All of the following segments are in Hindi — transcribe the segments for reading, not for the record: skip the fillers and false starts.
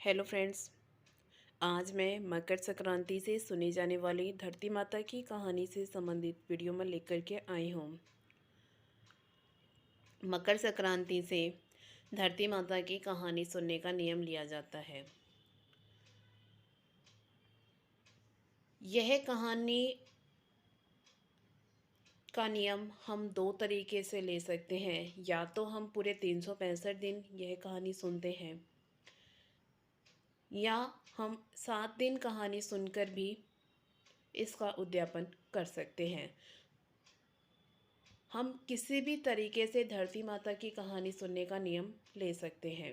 Hello friends. आज मैं मकर संक्रांति से सुनी जाने वाली धरती माता की कहानी से संबंधित वीडियो में लेकर के आई हूँ। मकर संक्रांति से धरती माता की कहानी सुनने का नियम लिया जाता है। यह कहानी का नियम हम दो तरीके से ले सकते हैं। या तो हम पूरे 365 दिन यह कहानी सुनते हैं, या हम 7 दिन कहानी सुनकर भी इसका उद्यापन कर सकते हैं। हम किसी भी तरीके से धरती माता की कहानी सुनने का नियम ले सकते हैं।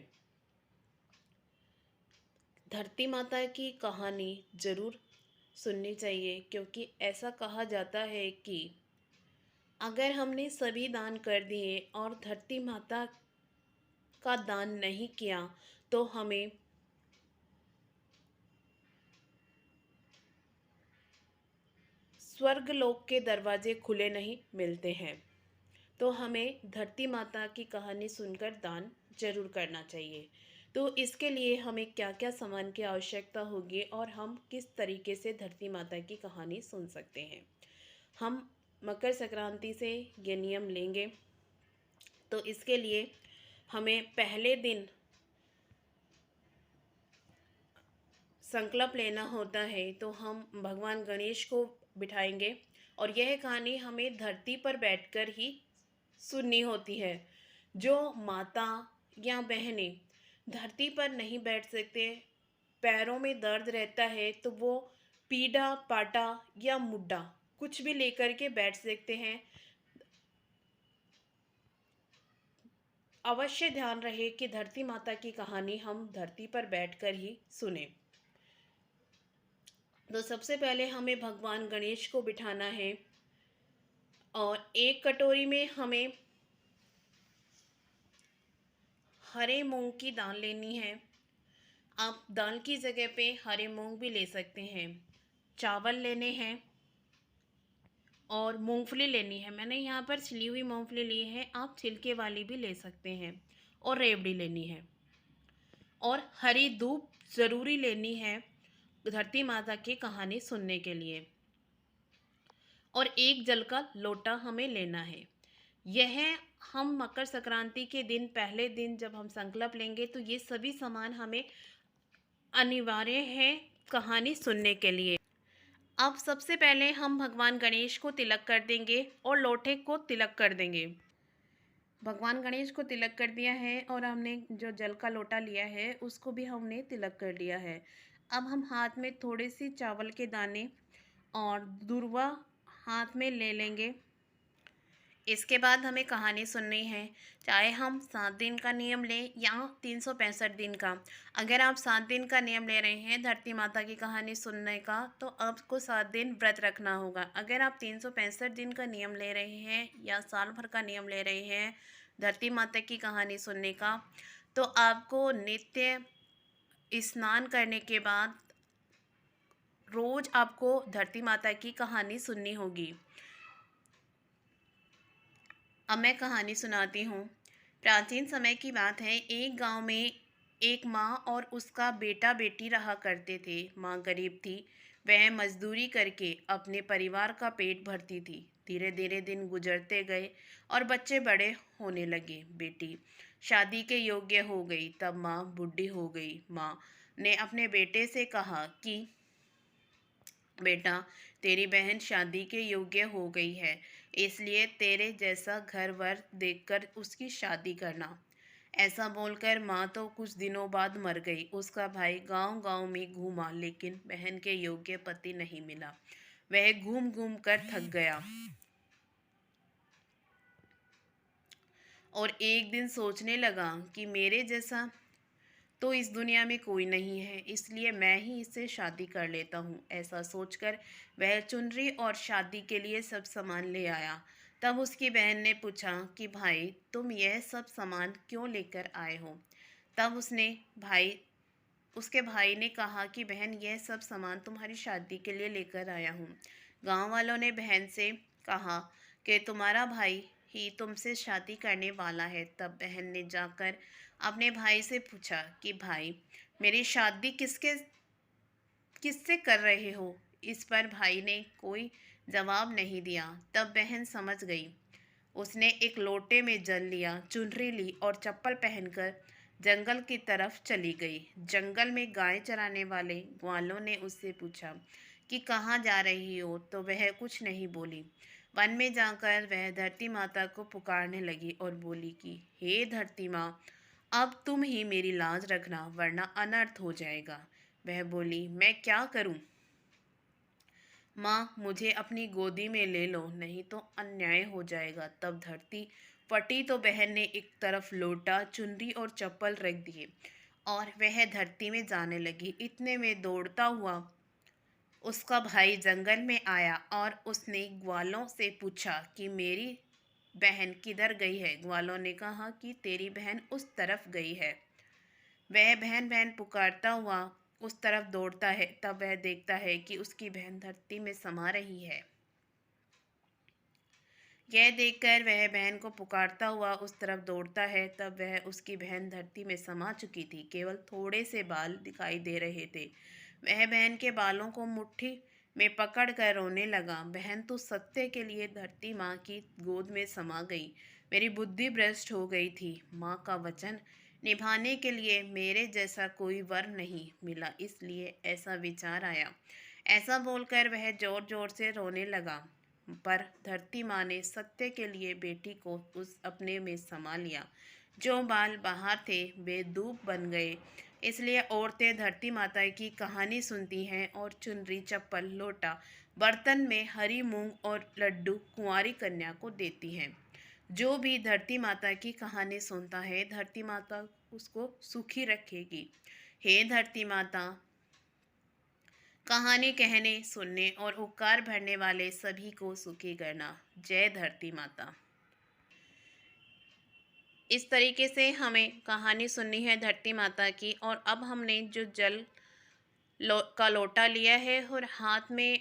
धरती माता की कहानी ज़रूर सुननी चाहिए, क्योंकि ऐसा कहा जाता है कि अगर हमने सभी दान कर दिए और धरती माता का दान नहीं किया तो हमें स्वर्गलोक के दरवाजे खुले नहीं मिलते हैं। तो हमें धरती माता की कहानी सुनकर दान जरूर करना चाहिए। तो इसके लिए हमें क्या क्या सामान की आवश्यकता होगी और हम किस तरीके से धरती माता की कहानी सुन सकते हैं, हम मकर संक्रांति से ये नियम लेंगे। तो इसके लिए हमें पहले दिन संकल्प लेना होता है। तो हम भगवान गणेश को बिठाएंगे और यह कहानी हमें धरती पर बैठकर ही सुननी होती है। जो माता या बहनें धरती पर नहीं बैठ सकते, पैरों में दर्द रहता है, तो वो पीढ़ा पाटा या मुड्डा कुछ भी लेकर के बैठ सकते हैं। अवश्य ध्यान रहे कि धरती माता की कहानी हम धरती पर बैठकर ही सुने। तो सबसे पहले हमें भगवान गणेश को बिठाना है और एक कटोरी में हमें हरे मूंग की दाल लेनी है। आप दाल की जगह पे हरे मूंग भी ले सकते हैं। चावल लेने हैं और मूंगफली लेनी है। मैंने यहाँ पर छिली हुई मूंगफली ली है, आप छिलके वाली भी ले सकते हैं। और रेवड़ी लेनी है और हरी धूप ज़रूरी लेनी है धरती माता की कहानी सुनने के लिए। और एक जल का लोटा हमें लेना है। यह हम मकर संक्रांति के दिन पहले दिन जब हम संकल्प लेंगे तो ये सभी सामान हमें अनिवार्य है कहानी सुनने के लिए। अब सबसे पहले हम भगवान गणेश को तिलक कर देंगे और लोटे को तिलक कर देंगे। भगवान गणेश को तिलक कर दिया है और हमने जो जल का लोटा लिया है उसको भी हमने तिलक कर लिया है। अब हम हाथ में थोड़े सी चावल के दाने और दूर्वा हाथ में ले लेंगे। इसके बाद हमें कहानी सुननी है, चाहे हम 7 दिन का नियम लें या 365 दिन का। अगर आप 7 दिन का नियम ले रहे हैं धरती माता की कहानी सुनने का, तो आपको 7 दिन व्रत रखना होगा। अगर आप 365 दिन का नियम ले रहे हैं या साल भर का नियम ले रहे हैं धरती माता की कहानी सुनने का, तो आपको नित्य स्नान करने के बाद रोज़ आपको धरती माता की कहानी सुननी होगी। अब मैं कहानी सुनाती हूँ। प्राचीन समय की बात है। एक गांव में एक माँ और उसका बेटा बेटी रहा करते थे। माँ गरीब थी, वह मजदूरी करके अपने परिवार का पेट भरती थी। धीरे धीरे दिन गुजरते गए और बच्चे बड़े होने लगे। बेटी शादी के योग्य हो गई, तब माँ बूढ़ी हो गई। माँ ने अपने बेटे से कहा कि बेटा, तेरी बहन शादी के योग्य हो गई है, इसलिए तेरे जैसा घर वर देखकर उसकी शादी करना। ऐसा बोलकर माँ तो कुछ दिनों बाद मर गई। उसका भाई गांव गांव में घूमा, लेकिन बहन के योग्य पति नहीं मिला। वह घूम घूम कर थक गया और एक दिन सोचने लगा कि मेरे जैसा तो इस दुनिया में कोई नहीं है, इसलिए मैं ही इससे शादी कर लेता हूँ। ऐसा सोचकर वह चुनरी और शादी के लिए सब सामान ले आया। तब उसकी बहन ने पूछा कि भाई, तुम यह सब सामान क्यों लेकर आए हो? तब उसके भाई ने कहा कि बहन, यह सब सामान तुम्हारी शादी के लिए लेकर आया हूँ। गांव वालों ने बहन से कहा कि तुम्हारा भाई ही तुमसे शादी करने वाला है। तब बहन ने जाकर अपने भाई से पूछा कि भाई, मेरी शादी किससे कर रहे हो। इस पर भाई ने कोई जवाब नहीं दिया। तब बहन समझ गई। उसने एक लोटे में जल लिया, चुनरी ली और चप्पल पहनकर जंगल की तरफ चली गई। जंगल में गाय चराने वाले ग्वालों ने उससे पूछा कि कहाँ जा रही हो, तो वह कुछ नहीं बोली। वन में जाकर वह धरती माता को पुकारने लगी और बोली कि हे धरती माँ, अब तुम ही मेरी लाज रखना, वरना अनर्थ हो जाएगा। वह बोली, मैं क्या करूं? माँ, मुझे अपनी गोदी में ले लो, नहीं तो अन्याय हो जाएगा। तब धरती फटी तो बहन ने एक तरफ लोटा, चुनरी और चप्पल रख दिए और वह धरती में जाने लगी। इतने में दौड़ता हुआ उसका भाई जंगल में आया और उसने ग्वालों से पूछा कि मेरी बहन किधर गई है। ग्वालों ने कहा कि तेरी बहन उस तरफ गई है। वह बहन बहन पुकारता हुआ उस तरफ दौड़ता है। तब वह देखता है कि उसकी बहन धरती में समा रही है। यह देखकर वह बहन को पुकारता हुआ उस तरफ दौड़ता है। तब वह उसकी बहन धरती में समा चुकी थी, केवल थोड़े से बाल दिखाई दे रहे थे। वह बहन के बालों को मुट्ठी में पकड़ कर रोने लगा। बहन, तू सत्य के लिए धरती माँ की गोद में समा गई। मेरी बुद्धि भ्रष्ट हो गई थी। माँ का वचन निभाने के लिए मेरे जैसा कोई वर नहीं मिला, इसलिए ऐसा विचार आया। ऐसा बोलकर वह जोर जोर से रोने लगा। पर धरती माँ ने सत्य के लिए बेटी को उस अपने में समा लिया। जो बाल बाहर थे वे धूप बन गए। इसलिए औरतें धरती माता की कहानी सुनती हैं और चुनरी, चप्पल, लोटा, बर्तन में हरी मूंग और लड्डू कुंवारी कन्या को देती हैं। जो भी धरती माता की कहानी सुनता है, धरती माता उसको सुखी रखेगी। हे धरती माता, कहानी कहने, सुनने और उपकार भरने वाले सभी को सुखी करना। जय धरती माता। इस तरीके से हमें कहानी सुननी है धरती माता की। और अब हमने जो जल का लोटा लिया है और हाथ में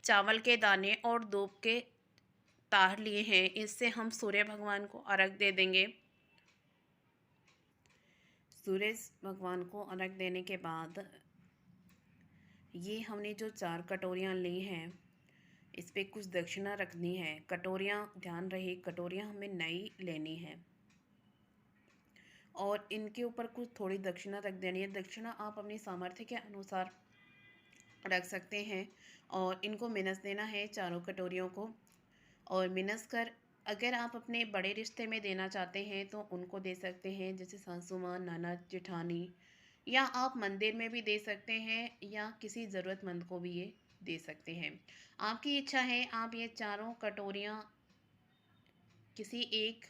चावल के दाने और दूब के तार लिए हैं, इससे हम सूर्य भगवान को अर्घ दे देंगे। सूर्य भगवान को अर्घ देने के बाद ये हमने जो 4 कटोरियाँ ली हैं, इस पे कुछ दक्षिणा रखनी है। कटोरियाँ, ध्यान रहे, कटोरियाँ हमें नई लेनी है और इनके ऊपर कुछ थोड़ी दक्षिणा रख देनी है। दक्षिणा आप अपनी सामर्थ्य के अनुसार रख सकते हैं और इनको मिनस देना है चारों कटोरियों को। और मिनस कर अगर आप अपने बड़े रिश्ते में देना चाहते हैं तो उनको दे सकते हैं, जैसे सासू माँ, ननद, जेठानी, या आप मंदिर में भी दे सकते हैं या किसी ज़रूरतमंद को भी ये दे सकते हैं। आपकी इच्छा है, आप ये चारों कटोरियाँ किसी एक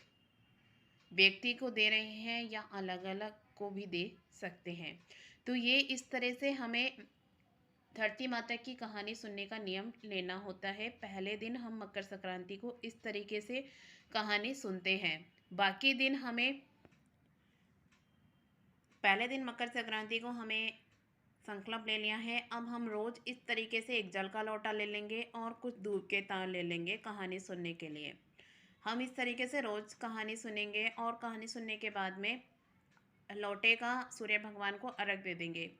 व्यक्ति को दे रहे हैं या अलग अलग को भी दे सकते हैं। तो ये इस तरह से हमें धरती माता की कहानी सुनने का नियम लेना होता है। पहले दिन हम मकर संक्रांति को इस तरीके से कहानी सुनते हैं। बाकी दिन हमें पहले दिन मकर संक्रांति को हमें संकल्प ले लिया है। अब हम रोज़ इस तरीके से एक जल का लोटा ले लेंगे और कुछ दूध के तार ले लेंगे कहानी सुनने के लिए। हम इस तरीके से रोज़ कहानी सुनेंगे और कहानी सुनने के बाद में लोटे का सूर्य भगवान को अर्घ दे देंगे।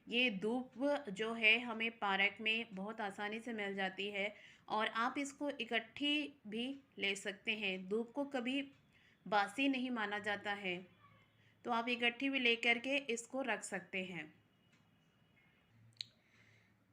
ये धूप जो है हमें पार्क में बहुत आसानी से मिल जाती है और आप इसको इकट्ठी भी ले सकते हैं। धूप को कभी बासी नहीं माना जाता है, तो आप इकट्ठी भी लेकर के इसको रख सकते हैं।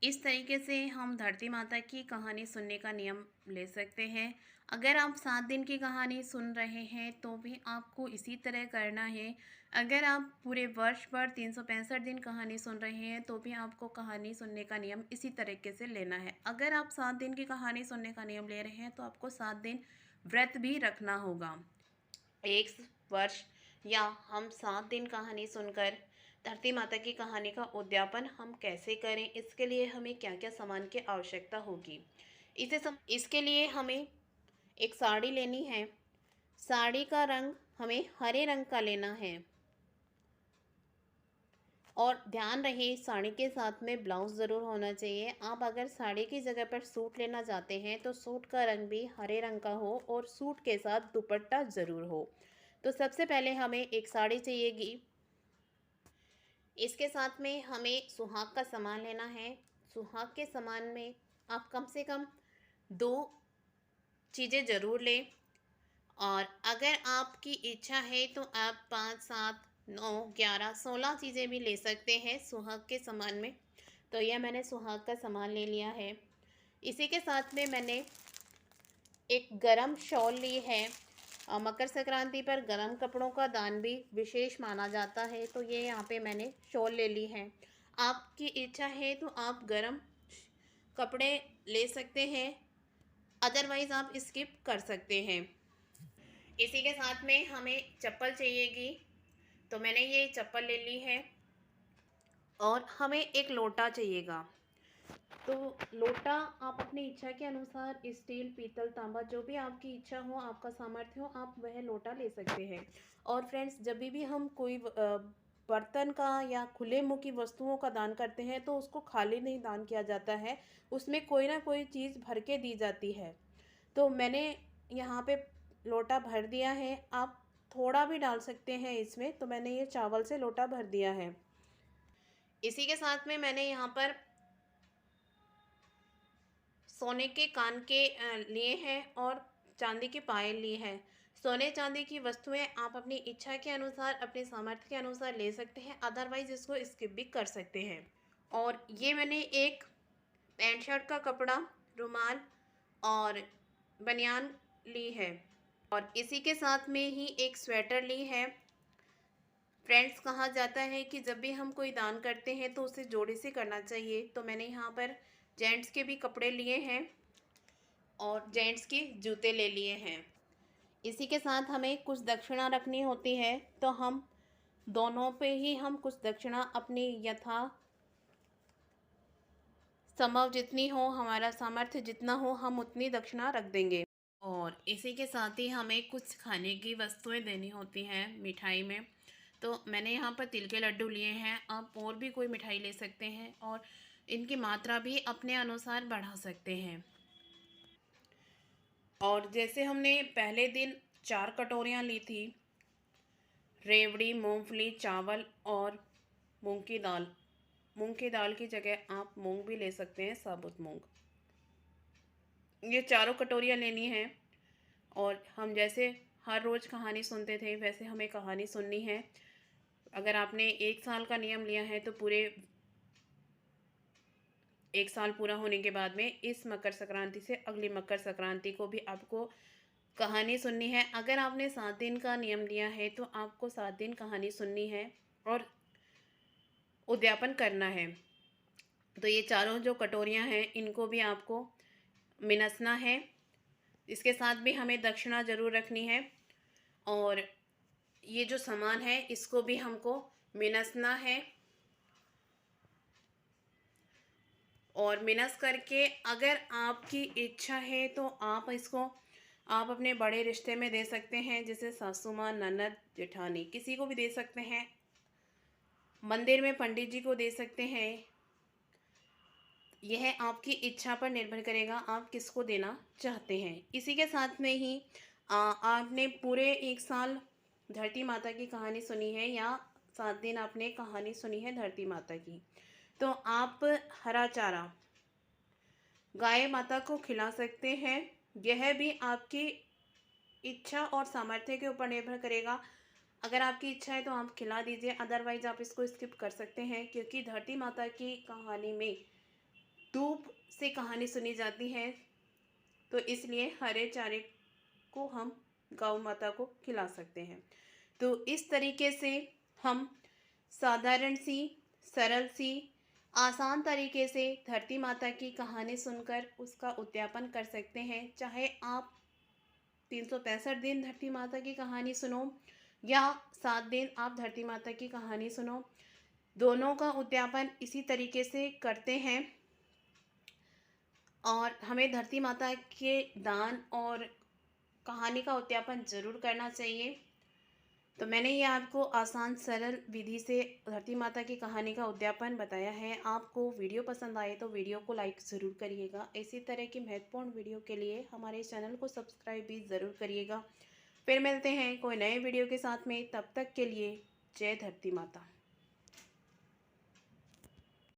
इस तरीके से हम धरती माता की कहानी सुनने का नियम ले सकते हैं। अगर आप 7 दिन की कहानी सुन रहे हैं तो भी आपको इसी तरह करना है। अगर आप पूरे वर्ष भर 365 दिन कहानी सुन रहे हैं तो भी आपको कहानी सुनने का नियम इसी तरीके से लेना है। अगर आप 7 दिन की कहानी सुनने का नियम ले रहे हैं तो आपको 7 दिन व्रत भी रखना होगा। एक वर्ष या हम 7 दिन कहानी सुनकर धरती माता की कहानी का उद्यापन हम कैसे करें, इसके लिए हमें क्या क्या सामान की आवश्यकता होगी। इसके लिए हमें एक साड़ी लेनी है। साड़ी का रंग हमें हरे रंग का लेना है और ध्यान रहे साड़ी के साथ में ब्लाउज ज़रूर होना चाहिए। आप अगर साड़ी की जगह पर सूट लेना चाहते हैं तो सूट का रंग भी हरे रंग का हो और सूट के साथ दुपट्टा ज़रूर हो। तो सबसे पहले हमें एक साड़ी चाहिएगी। इसके साथ में हमें सुहाग का सामान लेना है। सुहाग के सामान में आप कम से कम 2 चीज़ें ज़रूर लें, और अगर आपकी इच्छा है तो आप 5, 7, 9, 11, 16 चीज़ें भी ले सकते हैं सुहाग के सामान में। तो यह मैंने सुहाग का सामान ले लिया है। इसी के साथ में मैंने एक गरम शॉल ली है। मकर संक्रांति पर गरम कपड़ों का दान भी विशेष माना जाता है, तो ये यहाँ पे मैंने शॉल ले ली है। आपकी इच्छा है तो आप गरम कपड़े ले सकते हैं, अदरवाइज़ आप स्किप कर सकते हैं। इसी के साथ में हमें चप्पल चाहिएगी, तो मैंने ये चप्पल ले ली है। और हमें एक लोटा चाहिएगा। तो लोटा आप अपनी इच्छा के अनुसार स्टील, पीतल, तांबा, जो भी आपकी इच्छा हो, आपका सामर्थ्य हो, आप वह लोटा ले सकते हैं। और फ्रेंड्स, जब भी हम कोई बर्तन का या खुले मुँह की वस्तुओं का दान करते हैं तो उसको खाली नहीं दान किया जाता है, उसमें कोई ना कोई चीज़ भर के दी जाती है। तो मैंने यहाँ पे लोटा भर दिया है। आप थोड़ा भी डाल सकते हैं इसमें, तो मैंने ये चावल से लोटा भर दिया है। इसी के साथ में मैंने यहाँ पर सोने के कान के लिए हैं और चांदी की पायल ली है। सोने चांदी की वस्तुएं आप अपनी इच्छा के अनुसार, अपने सामर्थ्य के अनुसार ले सकते हैं, अदरवाइज इसको स्किप भी कर सकते हैं। और ये मैंने एक पैंट शर्ट का कपड़ा, रुमाल और बनियान ली है। और इसी के साथ में ही एक स्वेटर ली है। फ्रेंड्स, कहा जाता है कि जब भी हम कोई दान करते हैं तो उसे जोड़े से करना चाहिए। तो मैंने यहाँ पर जेंट्स के भी कपड़े लिए हैं और जेंट्स के जूते ले लिए हैं। इसी के साथ हमें कुछ दक्षिणा रखनी होती है, तो हम दोनों पे ही हम कुछ दक्षिणा अपनी यथा संभव जितनी हो, हमारा सामर्थ्य जितना हो, हम उतनी दक्षिणा रख देंगे। और इसी के साथ ही हमें कुछ खाने की वस्तुएं देनी होती हैं मिठाई में। तो मैंने यहाँ पर तिल के लड्डू लिए हैं। आप और भी कोई मिठाई ले सकते हैं और इनकी मात्रा भी अपने अनुसार बढ़ा सकते हैं। और जैसे हमने पहले दिन 4 कटोरियाँ ली थी, रेवड़ी, मूंगफली, चावल और मूंग की दाल। मूंग की दाल की जगह आप मूंग भी ले सकते हैं, साबुत मूंग। ये चारों कटोरियाँ लेनी हैं। और हम जैसे हर रोज़ कहानी सुनते थे, वैसे हमें कहानी सुननी है। अगर आपने 1 साल का नियम लिया है तो पूरे 1 साल पूरा होने के बाद में इस मकर संक्रांति से अगली मकर संक्रांति को भी आपको कहानी सुननी है। अगर आपने 7 दिन का नियम लिया है तो आपको 7 दिन कहानी सुननी है और उद्यापन करना है। तो ये चारों जो कटोरियाँ हैं इनको भी आपको मिनसना है। इसके साथ भी हमें दक्षिणा ज़रूर रखनी है। और ये जो सामान है इसको भी हमको मिनसना है। और मिनस करके अगर आपकी इच्छा है तो आप इसको आप अपने बड़े रिश्ते में दे सकते हैं, जैसे सासू माँ, ननद, जेठानी, किसी को भी दे सकते हैं। मंदिर में पंडित जी को दे सकते हैं। यह आपकी इच्छा पर निर्भर करेगा आप किसको देना चाहते हैं। इसी के साथ में ही आपने पूरे 1 साल धरती माता की कहानी सुनी है या 7 दिन आपने कहानी सुनी है धरती माता की, तो आप हरा चारा गाय माता को खिला सकते हैं। यह भी आपकी इच्छा और सामर्थ्य के ऊपर निर्भर करेगा। अगर आपकी इच्छा है तो आप खिला दीजिए, अदरवाइज आप इसको स्किप कर सकते हैं, क्योंकि धरती माता की कहानी में दूब से कहानी सुनी जाती है। तो इसलिए हरे चारे को हम गौ माता को खिला सकते हैं। तो इस तरीके से हम साधारण सी, सरल सी, आसान तरीके से धरती माता की कहानी सुनकर उसका उद्यापन कर सकते हैं। चाहे आप 365 दिन धरती माता की कहानी सुनो या 7 दिन आप धरती माता की कहानी सुनो, दोनों का उद्यापन इसी तरीके से करते हैं। और हमें धरती माता के दान और कहानी का उद्यापन ज़रूर करना चाहिए। तो मैंने ये आपको आसान सरल विधि से धरती माता की कहानी का उद्यापन बताया है। आपको वीडियो पसंद आए तो वीडियो को लाइक ज़रूर करिएगा। इसी तरह की महत्वपूर्ण वीडियो के लिए हमारे चैनल को सब्सक्राइब भी ज़रूर करिएगा। फिर मिलते हैं कोई नए वीडियो के साथ में, तब तक के लिए जय धरती माता।